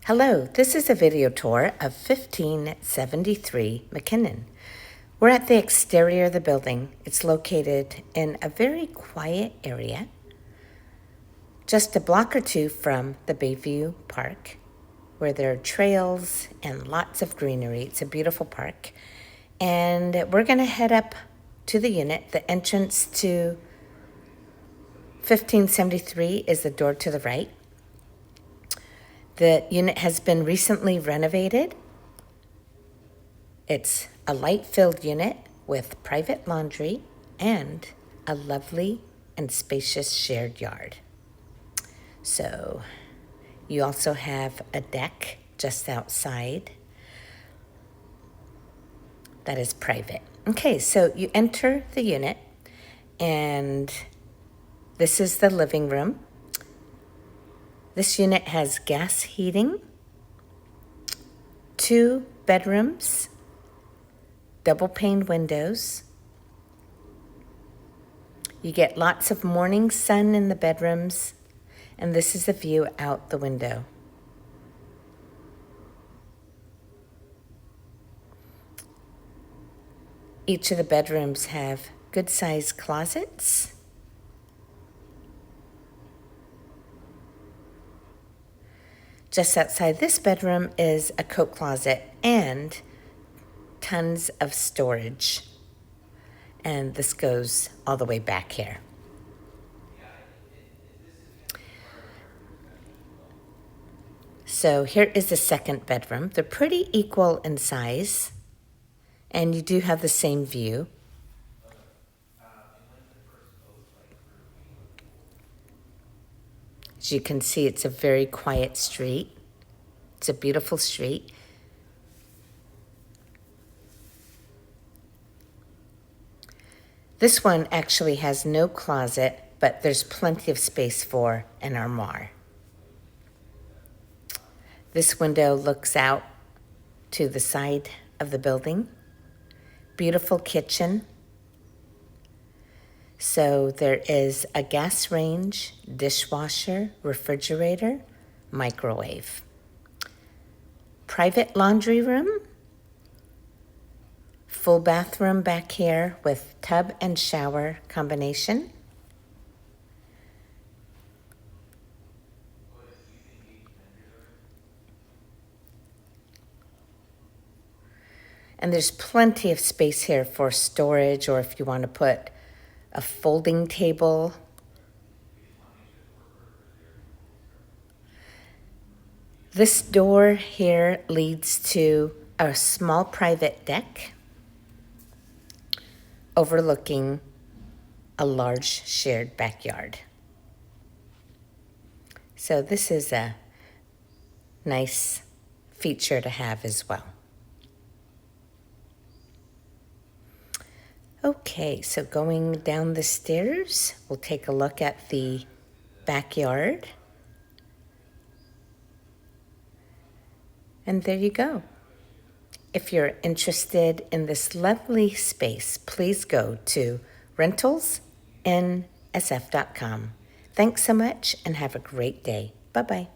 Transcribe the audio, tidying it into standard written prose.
Hello, this is a video tour of 1573 McKinnon. We're at the exterior of the building. It's located in a very quiet area, just a block or two from the Bayview Park, where there are trails and lots of greenery. It's a beautiful park. And we're going to head up to the unit. The entrance to 1573 is the door to the right. The unit has been recently renovated. It's a light-filled unit with private laundry and a lovely and spacious shared yard. So you also have a deck just outside that is private. Okay, so you enter the unit and this is the living room. This unit has gas heating, 2 bedrooms, double pane windows. You get lots of morning sun in the bedrooms, and this is the view out the window. Each of the bedrooms have good-sized closets. Just outside this bedroom is a coat closet and tons of storage. And this goes all the way back here. So here is the second bedroom. They're pretty equal in size, and you do have the same view. As you can see, it's a very quiet street. It's a beautiful street. This one actually has no closet, but there's plenty of space for an armoire. This window looks out to the side of the building. Beautiful kitchen. So there is a gas range, dishwasher, refrigerator, microwave. Private laundry room. Full bathroom back here with tub and shower combination. And there's plenty of space here for storage, or if you want to put a folding table. This door here leads to a small private deck overlooking a large shared backyard. So this is a nice feature to have as well. Okay, so going down the stairs, we'll take a look at the backyard. And there you go. If you're interested in this lovely space, please go to rentalsnsf.com. Thanks so much and have a great day. Bye-bye.